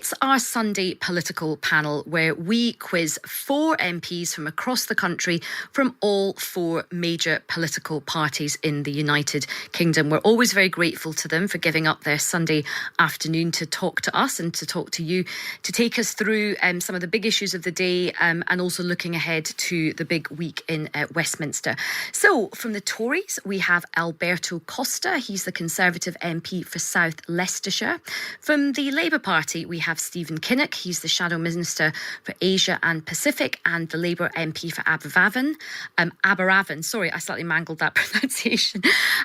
It's our Sunday political panel where we quiz 4 MPs from across the country from all 4 major political parties in the United Kingdom. We're always very grateful to them for giving up their Sunday afternoon to talk to us and to talk to you, to take us through some of the big issues of the day and also looking ahead to the big week in Westminster. So from the Tories, we have Alberto Costa. He's the Conservative MP for South Leicestershire. From the Labour Party, we have Stephen Kinnock. He's the Shadow Minister for Asia and Pacific and the Labour MP for Aberavon. Sorry, I slightly mangled that pronunciation.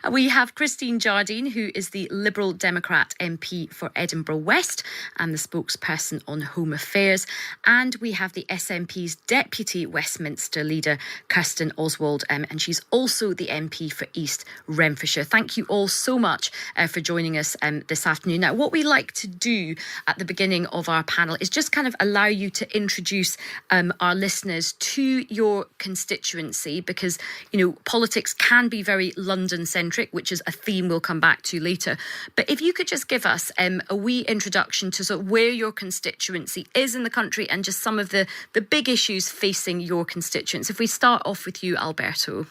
We have Christine Jardine, who is the Liberal Democrat MP for Edinburgh West and the spokesperson on Home Affairs. And we have the SNP's Deputy Westminster Leader, Kirsten Oswald, and she's also the MP for East Renfrewshire. Thank you all so much for joining us this afternoon. Now, what we like to do at the beginning of our panel is just kind of allow you to introduce our listeners to your constituency, because, you know, politics can be very London-centric, which is a theme we'll come back to later. But if you could just give us a wee introduction to sort of where your constituency is in the country and just some of the big issues facing your constituents. If we start off with you, Alberto.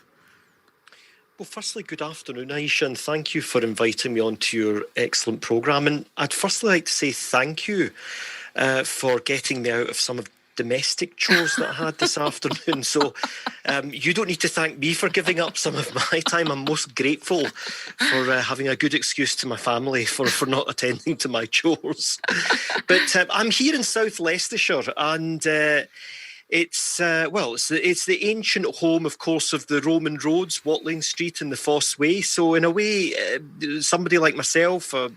Well, firstly, good afternoon, Aisha, and thank you for inviting me onto your excellent programme. And I'd firstly like to say thank you for getting me out of some of domestic chores that I had this afternoon. So you don't need to thank me for giving up some of my time. I'm most grateful for having a good excuse to my family for not attending to my chores. But I'm here in South Leicestershire, and it's the ancient home, of course, of the Roman roads, Watling Street and the Fosse Way. So in a way, somebody like myself, a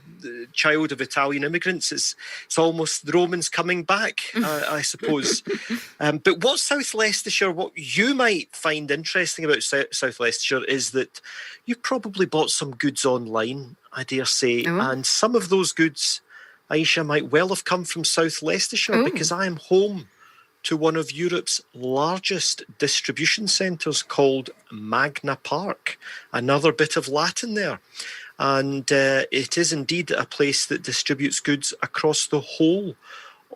child of Italian immigrants, it's almost the Romans coming back, I suppose. But what South Leicestershire, what you might find interesting about South Leicestershire is that you've probably bought some goods online, I dare say, and some of those goods, Aisha, might well have come from South Leicestershire, because I am home to one of Europe's largest distribution centres called Magna Park. Another bit of Latin there. And it is indeed a place that distributes goods across the whole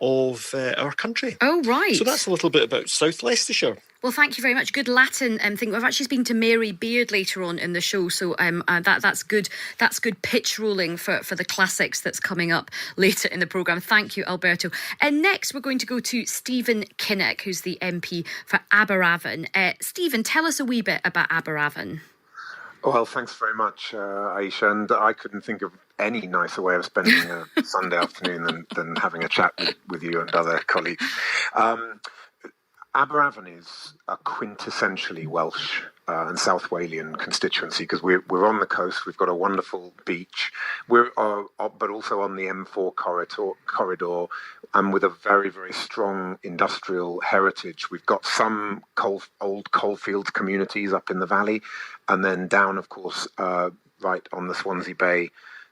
of our country. Oh, right. So that's a little bit about South Leicestershire. Well, thank you very much. Good Latin thing. We've actually speaking to Mary Beard later on in the show, so that's good. That's good pitch rolling for the classics that's coming up later in the programme. Thank you, Alberto. And next, we're going to go to Stephen Kinnock, who's the MP for Aberavon. Stephen, tell us a wee bit about Aberavon. Well, thanks very much, Aisha. And I couldn't think of any nicer way of spending a Sunday afternoon than having a chat with you and other colleagues. Aberavon is a quintessentially Welsh and South Walian constituency, because we're on the coast. We've got a wonderful beach. We're but also on the M4 corridor, and with a very, very strong industrial heritage. We've got some old coalfield communities up in the valley, and then down, of course, right on the Swansea Bay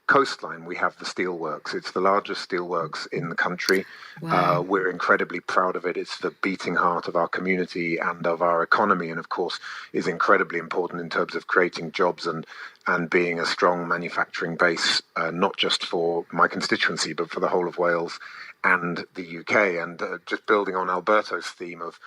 coastline, we have the steelworks. It's the largest steelworks in the country. Wow. We're incredibly proud of it. It's the beating heart of our community and of our economy, and of course is incredibly important in terms of creating jobs and being a strong manufacturing base, not just for my constituency, but for the whole of Wales and the UK. And just building on Alberto's theme of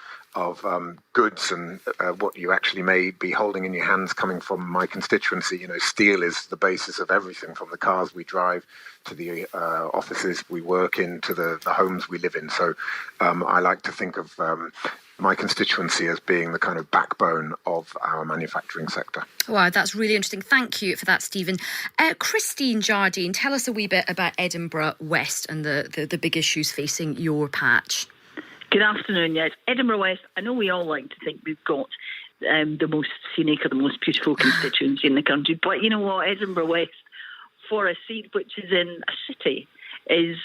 goods and what you actually may be holding in your hands coming from my constituency. You know, steel is the basis of everything, from the cars we drive to the offices we work in to the homes we live in. So I like to think of my constituency as being the kind of backbone of our manufacturing sector. Wow, that's really interesting. Thank you for that, Stephen. Christine Jardine, tell us a wee bit about Edinburgh West and the big issues facing your patch. Good afternoon, yes. Edinburgh West, I know we all like to think we've got the most scenic or the most beautiful constituency in the country, but you know what, Edinburgh West, for a seat which is in a city, is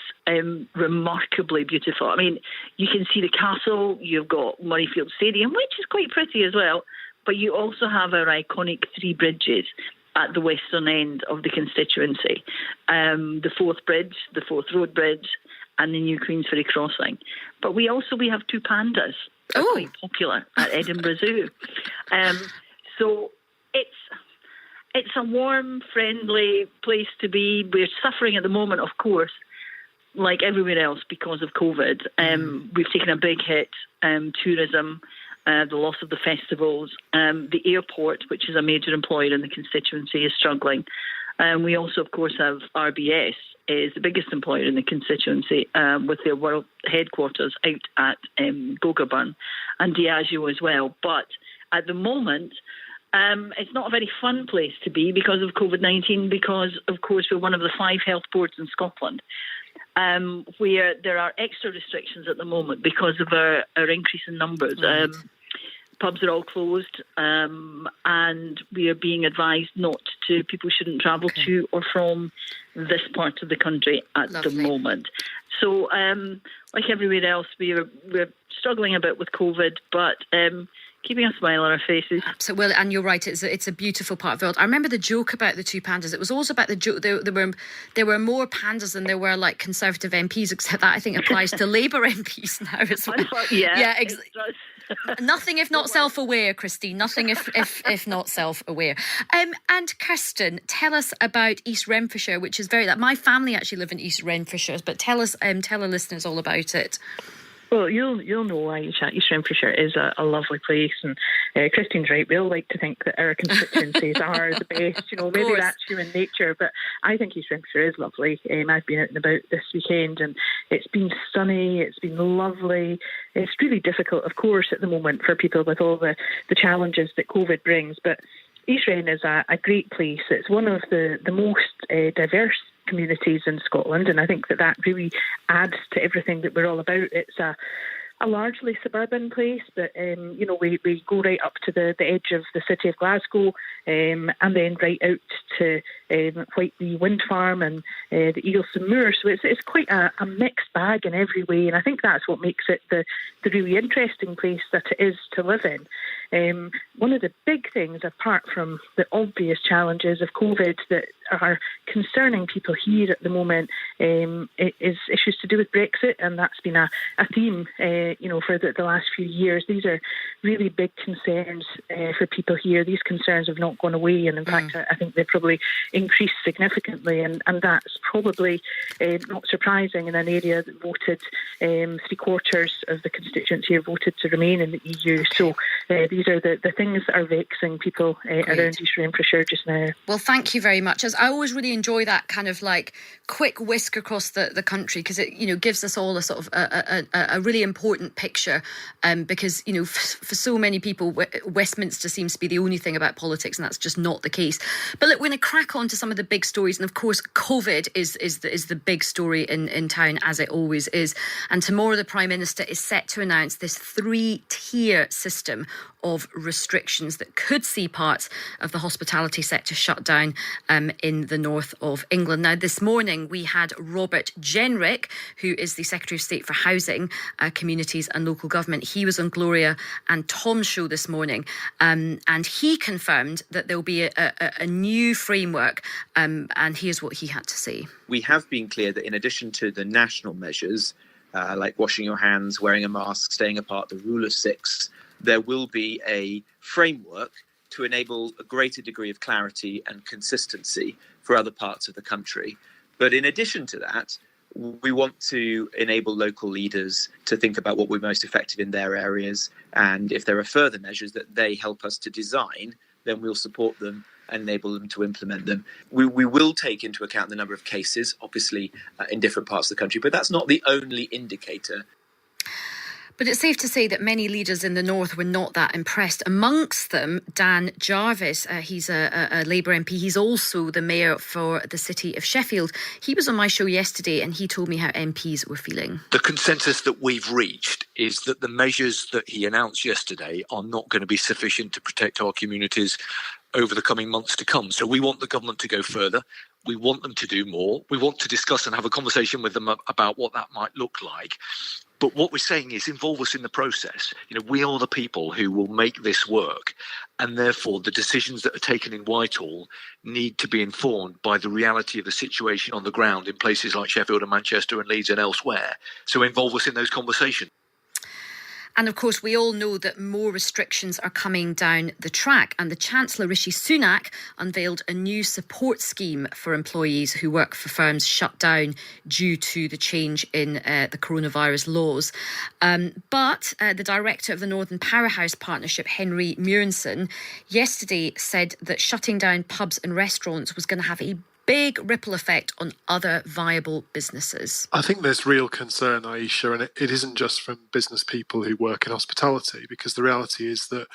remarkably beautiful. I mean, you can see the castle, you've got Murrayfield Stadium, which is quite pretty as well, but you also have our iconic 3 bridges at the western end of the constituency. The Forth Bridge, the Forth Road Bridge, and the new Queensferry Crossing. But we have 2 pandas that are quite popular at Edinburgh Zoo. So it's a warm, friendly place to be. We're suffering at the moment, of course, like everywhere else, because of COVID, we've taken a big hit. Tourism, the loss of the festivals, the airport, which is a major employer in the constituency, is struggling. We also, of course, have RBS, is the biggest employer in the constituency, with their world headquarters out at Gogarburn, and Diageo as well. But at the moment, it's not a very fun place to be because of COVID-19, because, of course, we're one of the 5 health boards in Scotland, where there are extra restrictions at the moment because of our increase in numbers. Right. Pubs are all closed, and we are being advised people shouldn't travel to or from this part of the country at the moment. So, like everywhere else, we're struggling a bit with COVID, but keeping a smile on our faces. Absolutely, well, and you're right. It's a beautiful part of the world. I remember the joke about the 2 pandas. It was also about the joke. There were more pandas than there were like Conservative MPs, except that I think applies to Labour MPs now as well. Yeah, Nothing if not self-aware, Christine. Nothing if not self-aware. And Kirsten, tell us about East Renfrewshire, which is my family actually live in East Renfrewshire, but tell our listeners all about it. Well, you'll know why East Renfrewshire is a lovely place, and Christine's right. We all like to think that our constituencies are the best. Maybe that's human nature, but I think East Renfrewshire is lovely. I've been out and about this weekend, and it's been sunny. It's been lovely. It's really difficult, of course, at the moment for people with all the challenges that COVID brings, but East Ren is a great place. It's one of the most diverse communities in Scotland, and I think that really adds to everything that we're all about. It's a largely suburban place, but we go right up to the edge of the city of Glasgow, and then right out to Whiteby Wind Farm and the Eagleson Moor. So it's quite a mixed bag in every way, and I think that's what makes it the really interesting place that it is to live in. One of the big things, apart from the obvious challenges of COVID that are concerning people here at the moment, is issues to do with Brexit, and that's been a theme, for the last few years. These are really big concerns for people here. These concerns have not gone away, and in fact, I think they've probably increased significantly, and that's probably not surprising in an area that voted 3/4 of the constituency have voted to remain in the EU. Okay. So these are the things that are vexing people around East Renfrewshire just now. Well, thank you very much. As I always really enjoy that kind of like quick whisk across the country, because it gives us all a sort of a really important picture, because for so many people Westminster seems to be the only thing about politics, and that's just not the case. But look, we're going to crack on to some of the big stories, and of course COVID is the big story in town, as it always is. And tomorrow the Prime Minister is set to announce this 3-tier system of restrictions that could see parts of the hospitality sector shut down in the north of England. Now, this morning we had Robert Jenrick, who is the Secretary of State for Housing, Communities and Local Government. He was on Gloria and Tom's show this morning, and he confirmed that there will be a new framework, and here's what he had to say. We have been clear that in addition to the national measures, like washing your hands, wearing a mask, staying apart, the rule of 6, there will be a framework to enable a greater degree of clarity and consistency for other parts of the country. But in addition to that, we want to enable local leaders to think about what we're most effective in their areas. And if there are further measures that they help us to design, then we'll support them and enable them to implement them. We will take into account the number of cases, obviously, in different parts of the country, but that's not the only indicator. But it's safe to say that many leaders in the north were not that impressed. Amongst them, Dan Jarvis. He's a Labour MP. He's also the mayor for the city of Sheffield. He was on my show yesterday and he told me how MPs were feeling. The consensus that we've reached is that the measures that he announced yesterday are not going to be sufficient to protect our communities over the coming months to come. So we want the government to go further. We want them to do more. We want to discuss and have a conversation with them about what that might look like. But what we're saying is involve us in the process. We are the people who will make this work. And therefore, the decisions that are taken in Whitehall need to be informed by the reality of the situation on the ground in places like Sheffield and Manchester and Leeds and elsewhere. So involve us in those conversations. And of course, we all know that more restrictions are coming down the track. And the Chancellor, Rishi Sunak, unveiled a new support scheme for employees who work for firms shut down due to the change in the coronavirus laws. But the director of the Northern Powerhouse Partnership, Henry Murenson, yesterday said that shutting down pubs and restaurants was going to have a big ripple effect on other viable businesses. I think there's real concern, Aisha, and it isn't just from business people who work in hospitality, because the reality is that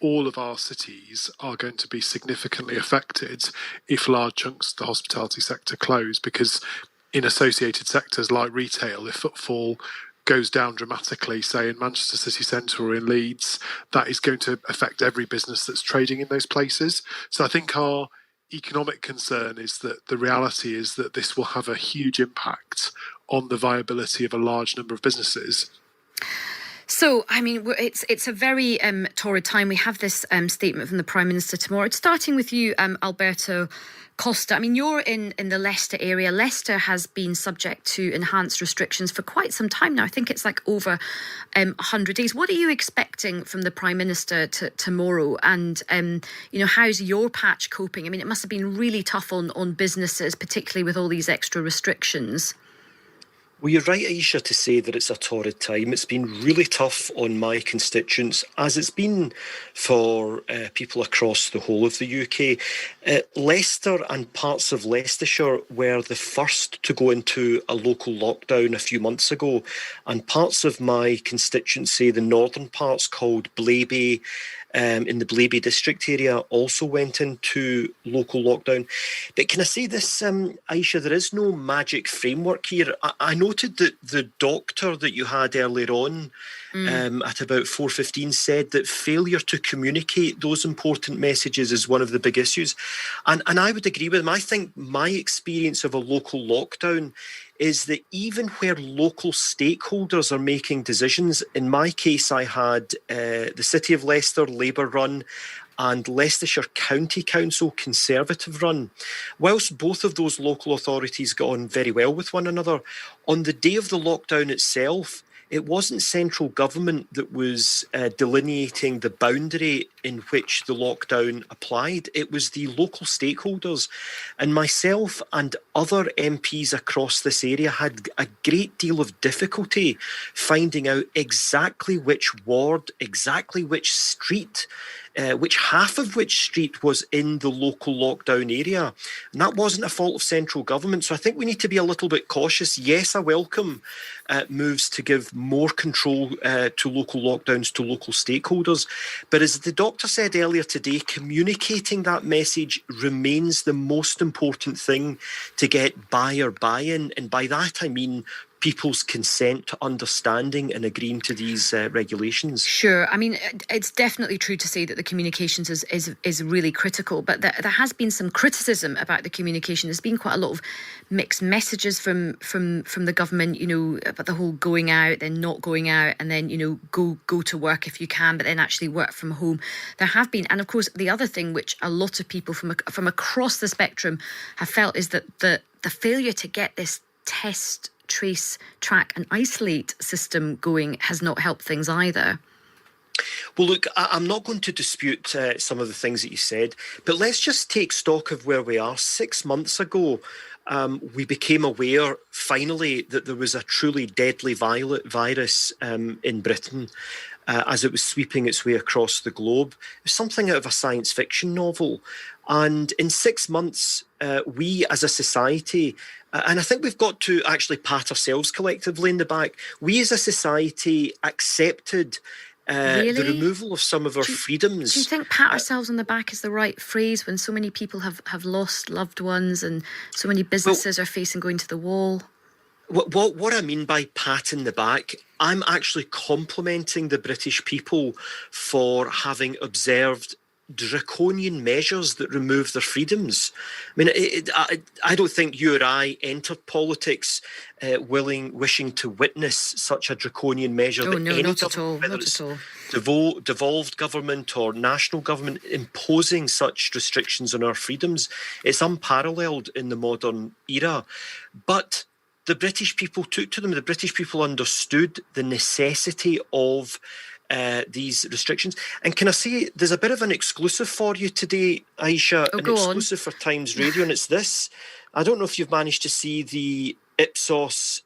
all of our cities are going to be significantly affected if large chunks of the hospitality sector close, because in associated sectors like retail, if footfall goes down dramatically, say in Manchester city centre or in Leeds, that is going to affect every business that's trading in those places. So I think our economic concern is that the reality is that this will have a huge impact on the viability of a large number of businesses. So, I mean, it's a very torrid time. We have this statement from the Prime Minister tomorrow. It's starting with you, Alberto Costa. I mean, you're in the Leicester area. Leicester has been subject to enhanced restrictions for quite some time now. I think it's like over 100 days. What are you expecting from the Prime Minister tomorrow? And, how's your patch coping? I mean, it must have been really tough on businesses, particularly with all these extra restrictions. Well, you're right, Aisha, to say that it's a torrid time. It's been really tough on my constituents, as it's been for people across the whole of the UK. Leicester and parts of Leicestershire were the first to go into a local lockdown a few months ago, and parts of my constituency, the northern parts called Blaby, in the Blaby district area, also went into local lockdown. But can I say this, Aisha, there is no magic framework here. I noted that the doctor that you had earlier on at about 4:15 said that failure to communicate those important messages is one of the big issues. And I would agree with him. I think my experience of a local lockdown is that even where local stakeholders are making decisions, in my case, I had the City of Leicester Labour run and Leicestershire County Council Conservative run. Whilst both of those local authorities got on very well with one another, on the day of the lockdown itself, it wasn't central government that was delineating the boundary in which the lockdown applied. It was the local stakeholders. And myself and other MPs across this area had a great deal of difficulty finding out exactly which ward, exactly which street, which half of which street was in the local lockdown area. And that wasn't a fault of central government. So I think we need to be a little bit cautious. Yes, I welcome moves to give more control to local lockdowns to local stakeholders. But as the doctor said earlier today, communicating that message remains the most important thing to get buyer buy-in. And by that, I mean people's consent to understanding and agreeing to these regulations. Sure. I mean, it's definitely true to say that the communications is really critical, but there has been some criticism about the communication. There's been quite a lot of mixed messages from the government, about the whole going out, then not going out, and then, go to work if you can, but then actually work from home. There have been, and of course, the other thing which a lot of people from across the spectrum have felt is that the failure to get this test, trace, track and isolate system going has not helped things either. Well, look, I'm not going to dispute some of the things that you said, but let's just take stock of where we are. 6 months ago, we became aware, finally, that there was a truly deadly virus in Britain as it was sweeping its way across the globe. It was something out of a science fiction novel. And in 6 months, we as a society, and I think we've got to actually pat ourselves collectively in the back, we as a society accepted the removal of some of our freedoms. Do you think pat ourselves on the back is the right phrase when so many people have lost loved ones and so many businesses are facing going to the wall? What I mean by pat in the back, I'm actually complimenting the British people for having observed draconian measures that remove their freedoms. I mean, I don't think you or I entered politics wishing to witness such a draconian measure. Oh, no, not at all. Whether it's devolved government or national government imposing such restrictions on our freedoms, it's unparalleled in the modern era. But the British people took to them. The British people understood the necessity of these restrictions. And can I say, there's a bit of an exclusive for you today, Aisha, an exclusive for Times Radio, and it's this. I don't know if you've managed to see the Ipsos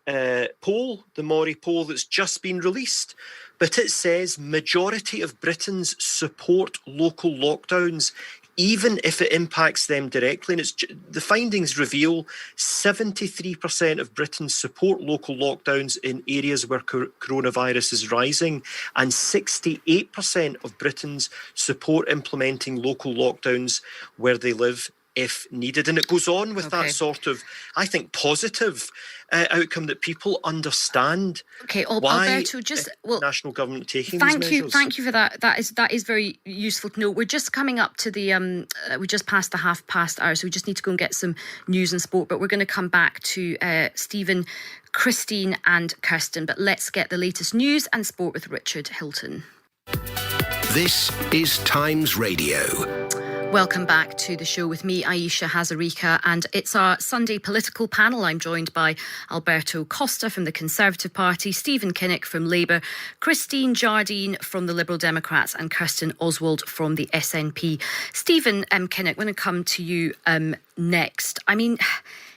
poll, the Mori poll that's just been released, but it says majority of Britons support local lockdowns, even if it impacts them directly. And the findings reveal 73% of Britons support local lockdowns in areas where coronavirus is rising, and 68% of Britons support implementing local lockdowns where they live if needed. And it goes on with that sort of, I think, positive outcome that people understand. Okay, why Alberto, national government taking these measures. Thank you for that. That is very useful to know. We're just coming up to the we just passed the 1:30 hour, so we just need to go and get some news and sport. But we're going to come back to Stephen, Christine, and Kirsten. But let's get the latest news and sport with Richard Hilton. This is Times Radio. Welcome back to the show with me, Aisha Hazarika, and it's our Sunday political panel. I'm joined by Alberto Costa from the Conservative Party, Stephen Kinnock from Labour, Christine Jardine from the Liberal Democrats, and Kirsten Oswald from the SNP. Stephen Kinnock, I'm going to come to you next. I mean,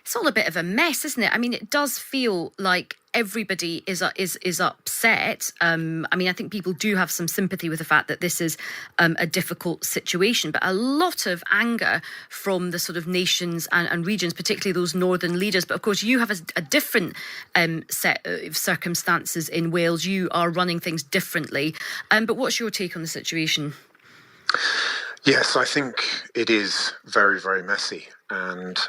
it's all a bit of a mess, isn't it? I mean, it does feel like everybody is upset. I mean, I think people do have some sympathy with the fact that this is a difficult situation, but a lot of anger from the sort of nations and regions, particularly those northern leaders. But of course, you have a different set of circumstances in Wales. You are running things differently. But what's your take on the situation? Yes, I think it is very, very messy. And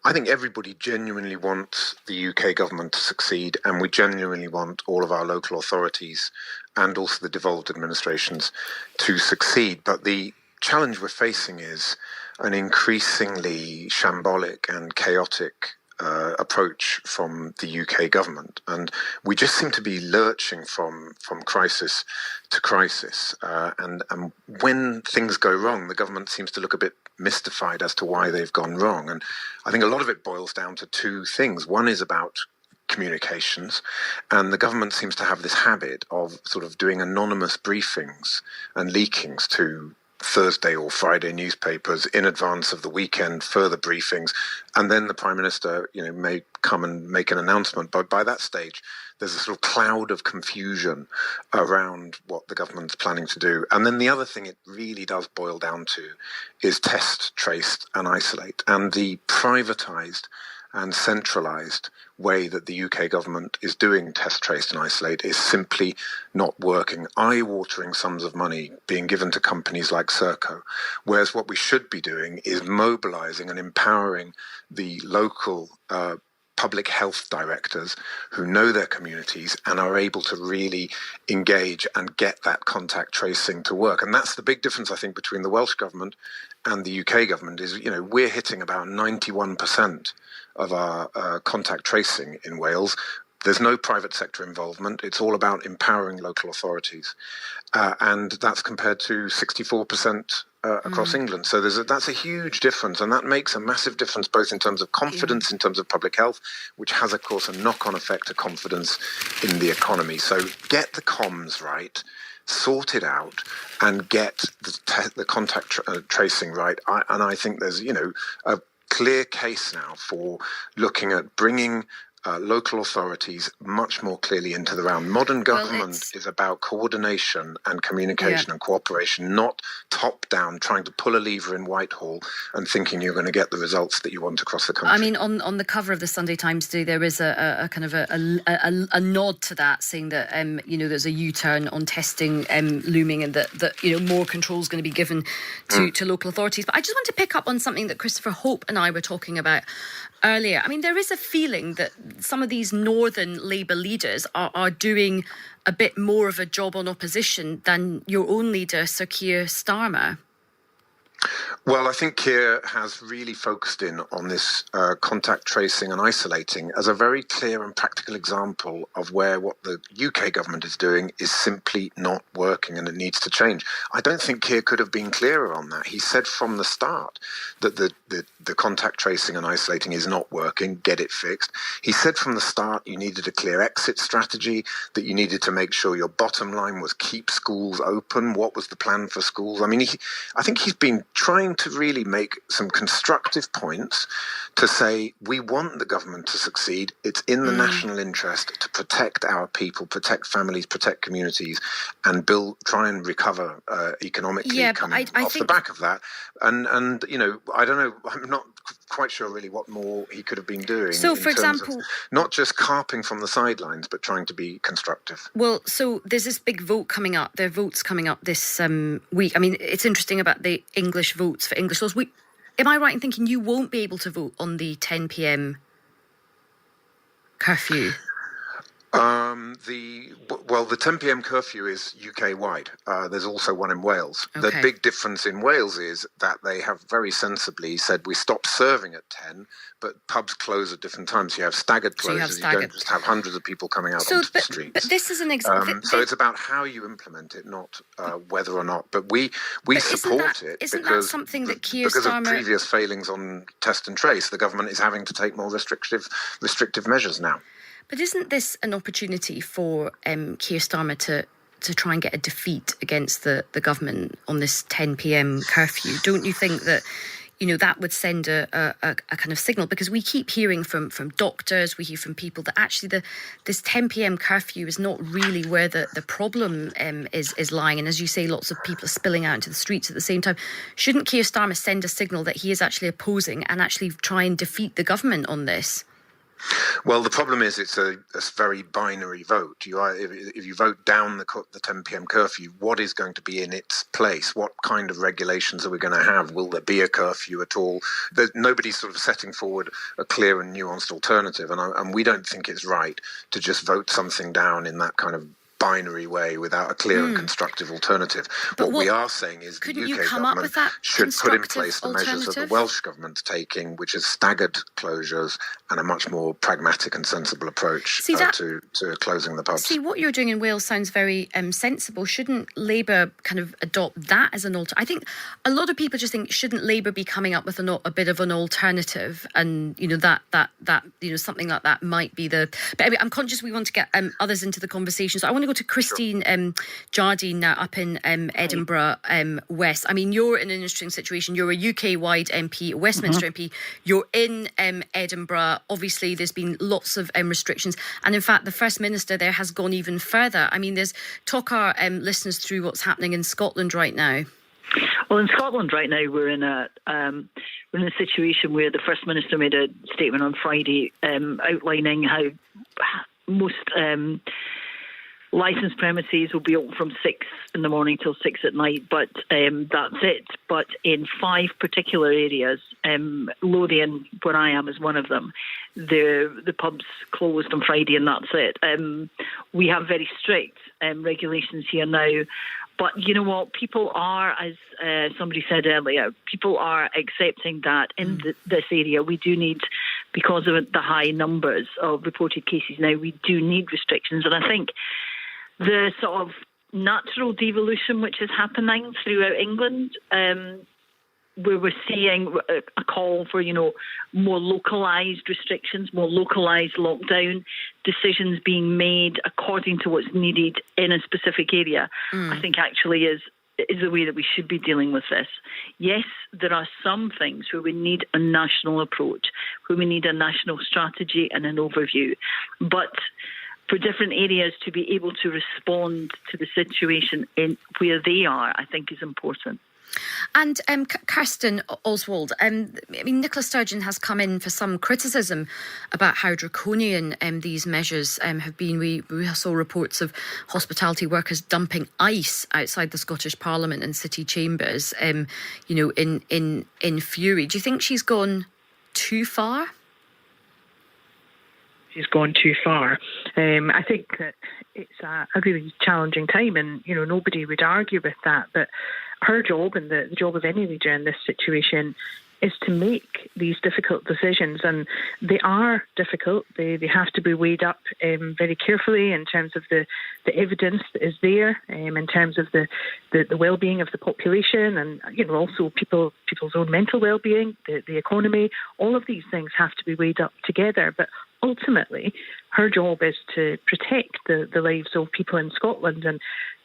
I think everybody genuinely wants the UK government to succeed, and we genuinely want all of our local authorities and also the devolved administrations to succeed. But the challenge we're facing is an increasingly shambolic and chaotic approach from the UK government, and we just seem to be lurching from crisis to crisis. And when things go wrong, the government seems to look a bit mystified as to why they've gone wrong. And I think a lot of it boils down to two things. One is about communications, and the government seems to have this habit of sort of doing anonymous briefings and leakings to Thursday or Friday newspapers in advance of the weekend, further briefings, and then the Prime Minister, may come and make an announcement. But by that stage, there's a sort of cloud of confusion around what the government's planning to do. And then the other thing it really does boil down to is test, trace, and isolate. And the privatised and centralised way that the UK government is doing test, trace and isolate is simply not working. Eye-watering sums of money being given to companies like Serco, whereas what we should be doing is mobilising and empowering the local public health directors who know their communities and are able to really engage and get that contact tracing to work. And that's the big difference, I think, between the Welsh government and the UK government is, we're hitting about 91% of our contact tracing in Wales. There's no private sector involvement. It's all about empowering local authorities. And that's compared to 64% across England. So that's a huge difference. And that makes a massive difference both in terms of confidence, in terms of public health, which has, of course, a knock-on effect to confidence in the economy. So get the comms right, sort it out, and get the contact tracing right. And I think there's, a clear case now for looking at bringing local authorities much more clearly into the round. Modern government is about coordination and communication and cooperation, not top-down, trying to pull a lever in Whitehall and thinking you're going to get the results that you want across the country. I mean, on the cover of the Sunday Times today, there is a kind of a nod to that, saying that there's a U-turn on testing looming, and that more control is going to be given to local authorities. But I just want to pick up on something that Christopher Hope and I were talking about earlier. I mean, there is a feeling that some of these northern Labour leaders are doing a bit more of a job on opposition than your own leader, Sir Keir Starmer. Well, I think Keir has really focused in on this contact tracing and isolating as a very clear and practical example of where what the UK government is doing is simply not working and it needs to change. I don't think Keir could have been clearer on that. He said from the start that the contact tracing and isolating is not working, get it fixed. He said from the start you needed a clear exit strategy, that you needed to make sure your bottom line was keep schools open. What was the plan for schools? I mean, I think he's been trying to really make some constructive points to say we want the government to succeed. It's in the national interest to protect our people, protect families, protect communities, and try and recover economically coming off the back of that. And you know, I don't know, I'm not quite sure really what more he could have been doing. So, for example, not just carping from the sidelines, but trying to be constructive. Well, so there's this big vote coming up. There are votes coming up this week. I mean, it's interesting about the English votes for English laws. Am I right in thinking you won't be able to vote on the 10 p.m. curfew? The 10 p.m. curfew is UK-wide. There's also one in Wales. Okay. The big difference in Wales is that they have very sensibly said we stop serving at 10, but pubs close at different times. You have staggered closures. You don't just have hundreds of people coming out onto the streets. But this is an example. So it's about how you implement it, not whether or not. But we support it because something that Keir Starmer, of previous failings on test and trace, the government is having to take more restrictive measures now. But isn't this an opportunity for Keir Starmer to try and get a defeat against the government on this 10 p.m. curfew? Don't you think that, you know, that would send a kind of signal? Because we keep hearing from doctors, we hear from people that actually this 10 p.m. curfew is not really where the problem is lying. And as you say, lots of people are spilling out into the streets at the same time. Shouldn't Keir Starmer send a signal that he is actually opposing and actually try and defeat the government on this? Well, the problem is it's a very binary vote. If you vote down the 10 p.m. curfew, what is going to be in its place? What kind of regulations are we going to have? Will there be a curfew at all? Nobody's sort of setting forward a clear and nuanced alternative, and we don't think it's right to just vote something down in that kind of binary way without a clear and constructive alternative. What we are saying is the UK government should put in place the measures that the Welsh government's taking, which is staggered closures and a much more pragmatic and sensible approach to closing the pubs. See, what you're doing in Wales sounds very sensible. Shouldn't Labour kind of adopt that as an alternative? I think a lot of people just think, shouldn't Labour be coming up with a bit of an alternative? And, you know, that you know, something like that might be the... But anyway, I'm conscious we want to get others into the conversation. So I want to go to Christine Jardine now up in Edinburgh West. I mean, you're in an interesting situation. You're a UK-wide MP, a Westminster MP. You're in Edinburgh. Obviously, there's been lots of restrictions. And in fact, the First Minister there has gone even further. I mean, talk our listeners through what's happening in Scotland right now. Well, in Scotland right now, we're in a situation where the First Minister made a statement on Friday outlining how most licensed premises will be open from 6 in the morning till 6 at night, but that's it. But in 5 particular areas, Lothian, where I am, is one of them, the pubs closed on Friday and that's it. We have very strict regulations here now. But you know what? People are, as somebody said earlier, people are accepting that in this area we do need, because of the high numbers of reported cases now, we do need restrictions. And I think the sort of natural devolution which is happening throughout England, where we're seeing a call for, you know, more localised restrictions, more localised lockdown decisions being made according to what's needed in a specific area, I think actually is the way that we should be dealing with this. Yes, there are some things where we need a national approach, where we need a national strategy and an overview, but for different areas to be able to respond to the situation in where they are, I think is important. And Kirsten Oswald, I mean, Nicola Sturgeon has come in for some criticism about how draconian these measures have been. We saw reports of hospitality workers dumping ice outside the Scottish Parliament and city chambers, you know, in fury. Do you think she's gone too far? She's gone too far. I think that it's a really challenging time, and you know, nobody would argue with that. But her job and the job of any leader in this situation is to make these difficult decisions, and they are difficult. They have to be weighed up very carefully in terms of the evidence that is there, in terms of the well-being of the population, and also people's own mental well-being, the economy. All of these things have to be weighed up together. But ultimately, her job is to protect the lives of people in Scotland, and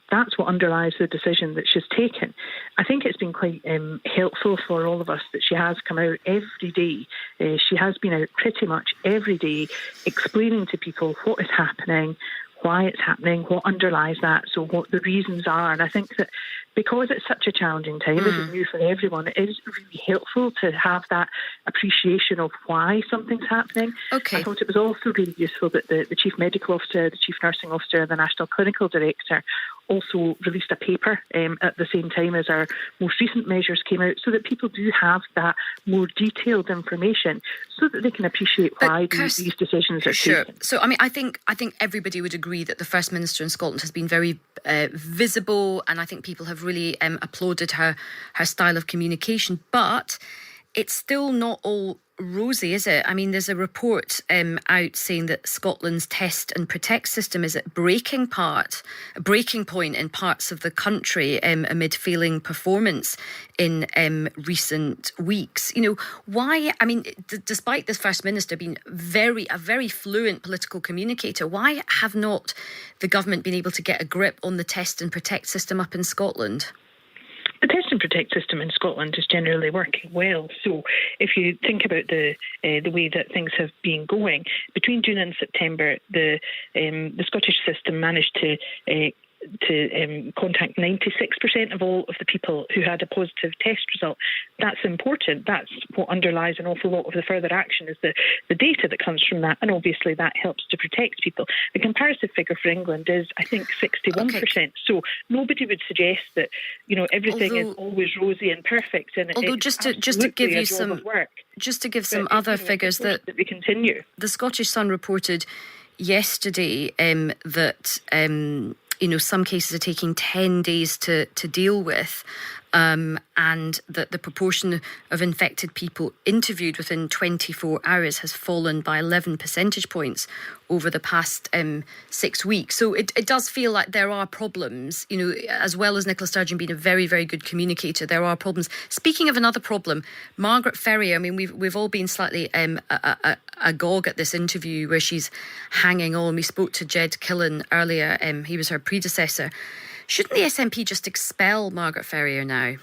that's what underlies the decision that she's taken. I think it's been quite helpful for all of us that she has come out every day. She has been out pretty much every day explaining to people what is happening, why it's happening, what underlies that, so what the reasons are. And I think that because it's such a challenging time, this is new for everyone, it is really helpful to have that appreciation of why something's happening. Okay. I thought it was also really useful that the Chief Medical Officer, the Chief Nursing Officer, the National Clinical Director also released a paper at the same time as our most recent measures came out, so that people do have that more detailed information so that they can appreciate why these decisions are taken. So, I think everybody would agree that the First Minister in Scotland has been very visible, and I think people have really applauded her style of communication. But it's still not all rosy, is it? I mean, there's a report out saying that Scotland's test and protect system is at breaking point in parts of the country amid failing performance in recent weeks. Why? I mean, despite this First Minister being a very fluent political communicator, why have not the government been able to get a grip on the test and protect system up in Scotland? The test and protect system in Scotland is generally working well. So if you think about the way that things have been going, between June and September, the Scottish system managed to contact 96% of all of the people who had a positive test result. That's important. That's what underlies an awful lot of the further action, is the data that comes from that, and obviously that helps to protect people. The comparative figure for England is, I think, 61%. Okay. So nobody would suggest that everything is always rosy and perfect. And although just to give you some work, just to give some other figures that we continue. The Scottish Sun reported yesterday that some cases are taking 10 days to deal with, and that the proportion of infected people interviewed within 24 hours has fallen by 11 percentage points over the past 6 weeks. So it does feel like there are problems, as well as Nicola Sturgeon being a very, very good communicator, there are problems. Speaking of another problem, Margaret Ferrier, I mean, we've all been slightly agog at this interview where she's hanging on. We spoke to Jed Killen earlier, he was her predecessor. Shouldn't the SNP just expel Margaret Ferrier now?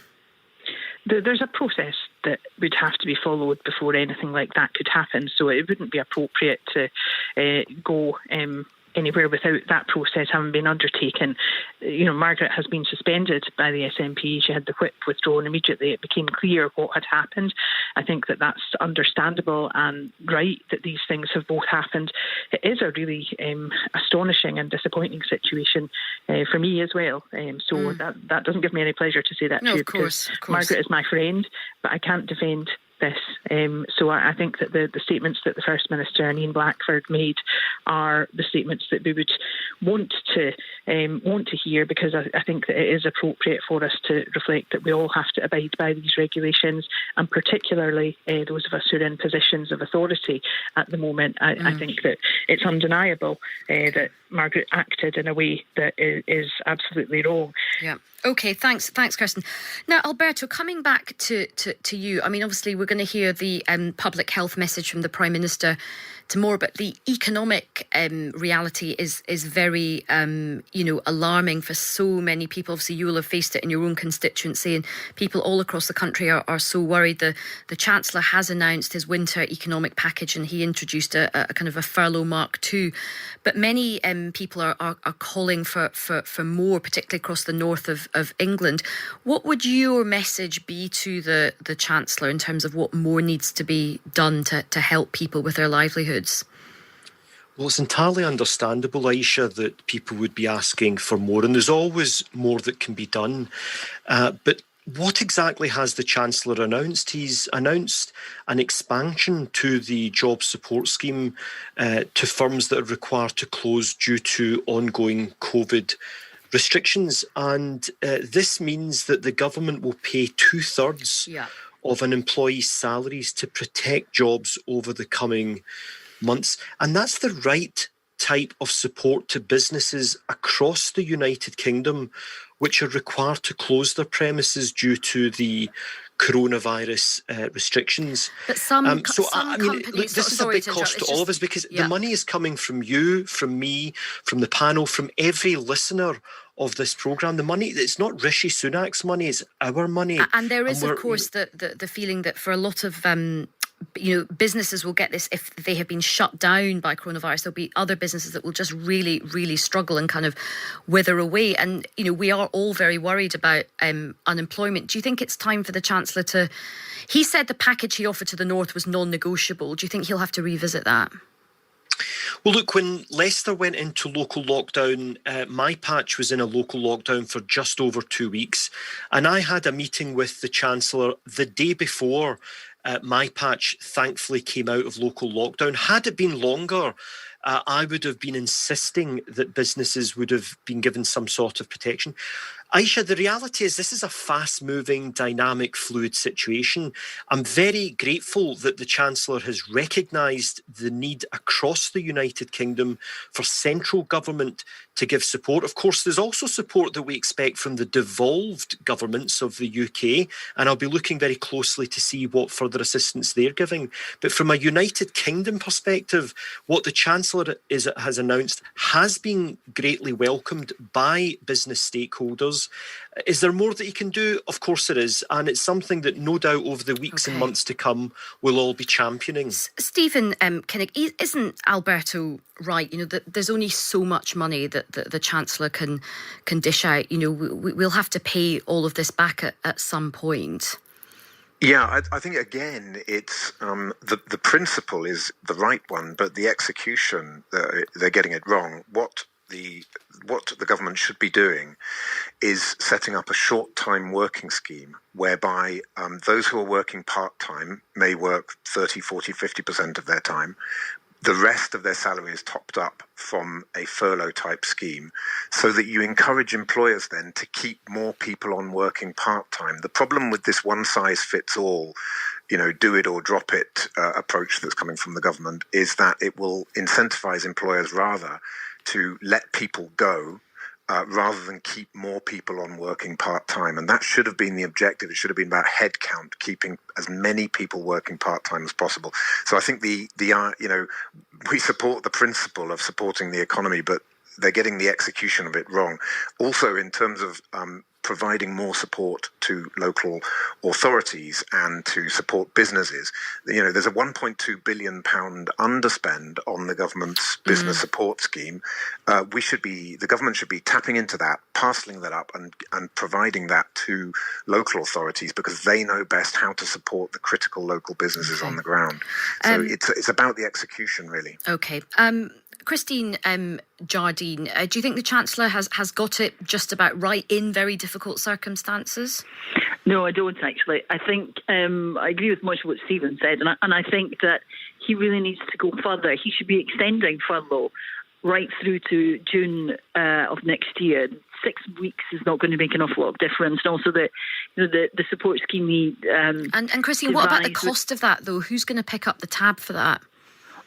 There's a process that would have to be followed before anything like that could happen, so it wouldn't be appropriate to go anywhere without that process having been undertaken. Margaret has been suspended by the SNP. She had the whip withdrawn immediately. It became clear what had happened. I think that that's understandable and right that these things have both happened. It is a really astonishing and disappointing situation for me as well. So that doesn't give me any pleasure to say that to you, because Margaret is my friend, but I can't defend this. So I think that the statements that the First Minister and Ian Blackford made are the statements that we would want to hear, because I think that it is appropriate for us to reflect that we all have to abide by these regulations, and particularly those of us who are in positions of authority at the moment. I think that it's undeniable that Margaret acted in a way that is absolutely wrong. Yeah. Okay, thanks, Kirsten. Now, Alberto, coming back to you, I mean, obviously we're going to hear the public health message from the Prime Minister tomorrow, but the economic reality is very, alarming for so many people. Obviously, you will have faced it in your own constituency, and people all across the country are so worried. The Chancellor has announced his winter economic package, and he introduced a kind of a furlough Mark II. But many people are calling for more, particularly across the north of England. What would your message be to the Chancellor in terms of what more needs to be done to help people with their livelihoods? Well, it's entirely understandable, Aisha, that people would be asking for more, and there's always more that can be done. But what exactly has the Chancellor announced? He's announced an expansion to the job support scheme to firms that are required to close due to ongoing COVID restrictions. And this means that the government will pay 2/3 of an employee's salaries to protect jobs over the coming months. And that's the right type of support to businesses across the United Kingdom, which are required to close their premises due to the coronavirus restrictions. But some companies... This is a big cost to all of us, because the money is coming from you, from me, from the panel, from every listener of this programme. The money, it's not Rishi Sunak's money, it's our money. And there is, of course, the feeling that for a lot of businesses will get this if they have been shut down by coronavirus. There'll be other businesses that will just really, really struggle and kind of wither away. And, we are all very worried about unemployment. Do you think it's time for the Chancellor to... He said the package he offered to the North was non-negotiable. Do you think he'll have to revisit that? Well, look, when Leicester went into local lockdown, my patch was in a local lockdown for just over 2 weeks. And I had a meeting with the Chancellor the day before my patch thankfully came out of local lockdown. Had it been longer, I would have been insisting that businesses would have been given some sort of protection. Aisha, the reality is this is a fast-moving, dynamic, fluid situation. I'm very grateful that the Chancellor has recognised the need across the United Kingdom for central government to give support. Of course, there's also support that we expect from the devolved governments of the UK, and I'll be looking very closely to see what further assistance they're giving. But from a United Kingdom perspective, what the Chancellor has announced has been greatly welcomed by business stakeholders. Is there more that he can do? Of course there is. And it's something that no doubt over the weeks and months to come we'll all be championing. Stephen Kinnock, isn't Alberto right? That there's only so much money that the Chancellor can dish out. We'll have to pay all of this back at some point. Yeah, I think, again, it's the principle is the right one, but the execution, they're getting it wrong. What the government should be doing is setting up a short-time working scheme whereby those who are working part-time may work 30, 40, 50% of their time. The rest of their salary is topped up from a furlough-type scheme so that you encourage employers then to keep more people on working part-time. The problem with this one-size-fits-all, do it or drop it approach that's coming from the government is that it will incentivize employers rather to let people go rather than keep more people on working part-time. And that should have been the objective. It should have been about head count, keeping as many people working part-time as possible. So I think we support the principle of supporting the economy, but they're getting the execution of it wrong. Also, in terms of providing more support to local authorities and to support businesses. There's a £1.2 billion underspend on the government's business support scheme. The government should be tapping into that, parcelling that up and providing that to local authorities because they know best how to support the critical local businesses on the ground. So it's about the execution, really. Okay. Christine Jardine, do you think the Chancellor has got it just about right in very difficult circumstances? No, I don't actually. I think I agree with much of what Stephen said, and I think that he really needs to go further. He should be extending furlough right through to June of next year. 6 weeks is not going to make an awful lot of difference. And also the support scheme he and Christine, what about the cost of that though? Who's going to pick up the tab for that?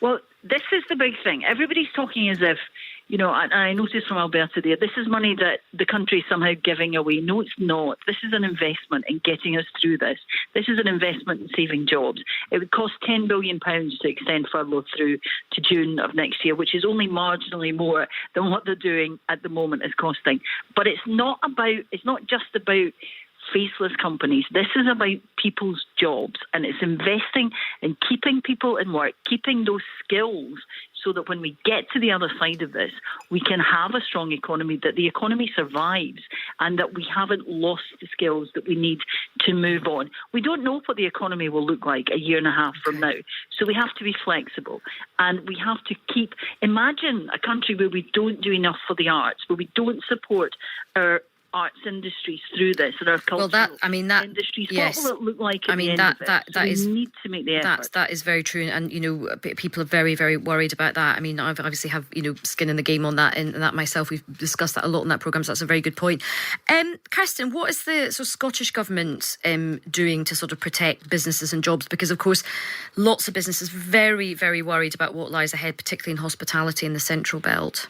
Well, this is the big thing. Everybody's talking as if, I noticed from Alberta there, this is money that the country is somehow giving away. No, it's not. This is an investment in getting us through this. This is an investment in saving jobs. It would cost £10 billion to extend furlough through to June of next year, which is only marginally more than what they're doing at the moment is costing. But it's not just about faceless companies. This is about people's jobs, and it's investing in keeping people in work, keeping those skills so that when we get to the other side of this, we can have a strong economy, that the economy survives and that we haven't lost the skills that we need to move on. We don't know what the economy will look like a year and a half from now, so we have to be flexible and we have to imagine a country where we don't do enough for the arts, where we don't support our arts industries through this, and our cultural industries. Yes. What will it look like at the end of it? We need to make the effort. That is very true, and people are very, very worried about that. I mean, I obviously have skin in the game on that, and that myself. We've discussed that a lot in that programme, so that's a very good point. Kirsten, what is the Scottish Government doing to sort of protect businesses and jobs? Because, of course, lots of businesses very, very worried about what lies ahead, particularly in hospitality in the Central Belt.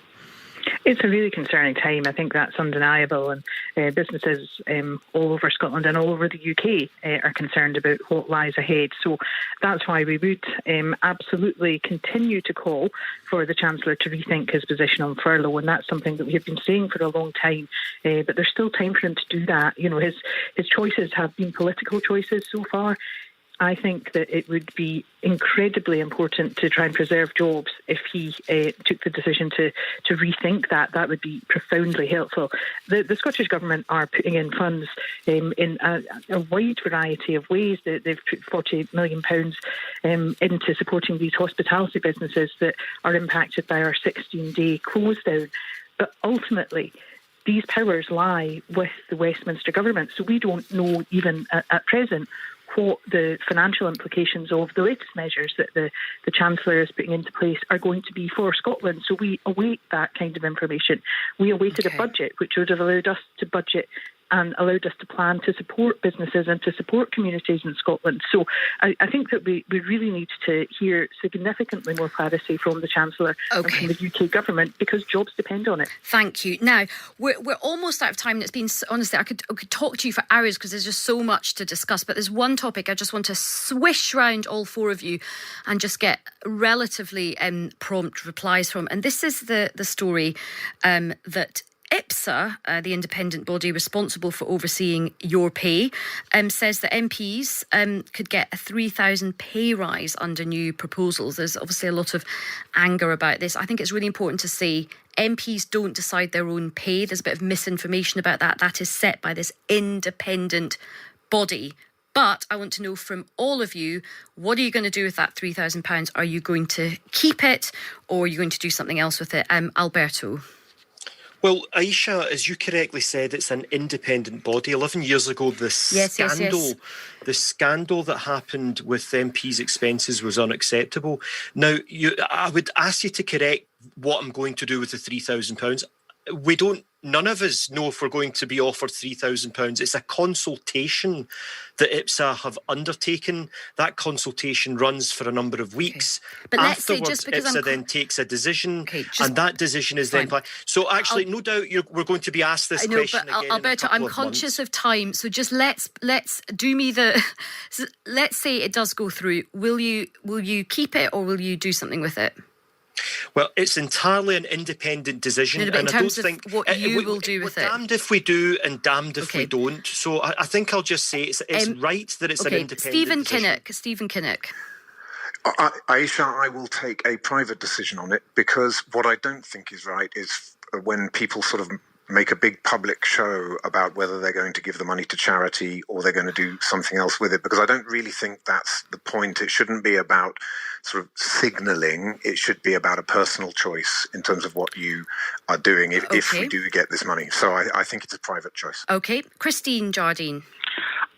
It's a really concerning time. I think that's undeniable, and businesses all over Scotland and all over the UK are concerned about what lies ahead. So that's why we would absolutely continue to call for the Chancellor to rethink his position on furlough, and that's something that we have been saying for a long time. But there's still time for him to do that. His choices have been political choices so far. I think that it would be incredibly important to try and preserve jobs if he took the decision to rethink that. That would be profoundly helpful. The Scottish Government are putting in funds in a wide variety of ways. They've put £40 million into supporting these hospitality businesses that are impacted by our 16-day close down. But ultimately, these powers lie with the Westminster Government. So we don't know even at present what the financial implications of the latest measures that the Chancellor is putting into place are going to be for Scotland. So we await that kind of information. We awaited a budget which would have allowed us to budget and allowed us to plan to support businesses and to support communities in Scotland. So I think that we really need to hear significantly more clarity from the Chancellor and from the UK Government, because jobs depend on it. Thank you. Now, we're almost out of time, and it's been, honestly, I could talk to you for hours because there's just so much to discuss, but there's one topic I just want to swish round all four of you and just get relatively prompt replies from, and this is the story that IPSA, the independent body responsible for overseeing your pay, says that MPs could get a £3,000 pay rise under new proposals. There's obviously a lot of anger about this. I think it's really important to say MPs don't decide their own pay. There's a bit of misinformation about that. That is set by this independent body. But I want to know from all of you, what are you going to do with that £3,000? Are you going to keep it, or are you going to do something else with it? Alberto. Well, Aisha, as you correctly said, it's an independent body. 11 years ago, the scandal that happened with MPs' expenses was unacceptable. Now, I would ask you to correct what I'm going to do with the £3,000. None of us know if we're going to be offered £3,000. It's a consultation that IPSA have undertaken. That consultation runs for a number of weeks. But afterwards, let's say just IPSA then takes a decision, and that decision is then applied. So actually, no doubt we're going to be asked this question again. Alberto, I'm conscious of time, so just let's do me the. Let's say it does go through. Will you keep it, or will you do something with it? Well, it's entirely an independent decision, and I don't think what you will do with it. Damned if we do, and damned if we don't. So I think I'll just say it's right that it's an independent decision. Stephen Kinnock. Aisha, I will take a private decision on it, because what I don't think is right is when people sort of make a big public show about whether they're going to give the money to charity or they're going to do something else with it, because I don't really think that's the point. It shouldn't be about sort of signalling. It should be about a personal choice in terms of what you are doing if we do get this money. So I think it's a private choice. Okay. Christine Jardine.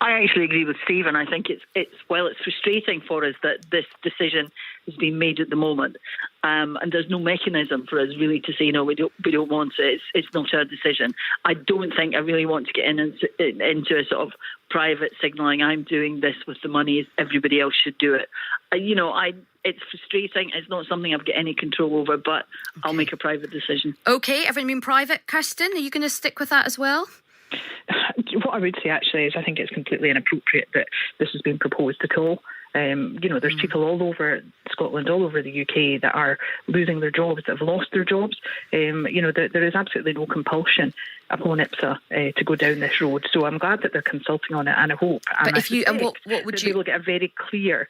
I actually agree with Stephen. I think it's frustrating for us that this decision has been made at the moment, and there's no mechanism for us really to say no, we don't want it. It's not our decision. I don't think I really want to get into a sort of private signalling. I'm doing this with the money. Everybody else should do it. It's frustrating. It's not something I've got any control over, but I'll make a private decision. Okay, everyone being private. Kirsten, are you going to stick with that as well? What I would say actually is I think it's completely inappropriate that this has been proposed at all. There's people all over Scotland, all over the UK that are losing their jobs, that have lost their jobs. There is absolutely no compulsion upon IPSA to go down this road. So I'm glad that they're consulting on it, and I hope. But what would you? They will get a very clear,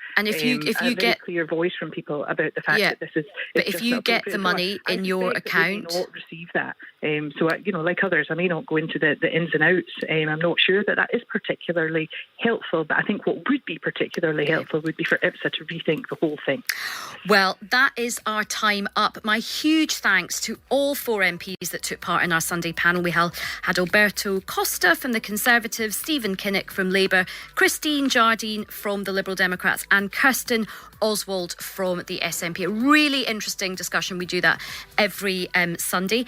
clear voice from people about the fact that this is. But if you get the money in your account, they will not receive that. Like others, I may not go into the ins and outs. I'm not sure that is particularly helpful. But I think what would be particularly helpful useful would be for IPSA to rethink the whole thing. Well, that is our time up. My huge thanks to all 4 MPs that took part in our Sunday panel. We had Alberto Costa from the Conservatives, Stephen Kinnock from Labour, Christine Jardine from the Liberal Democrats and Kirsten Oswald from the SNP. A really interesting discussion. We do that every Sunday.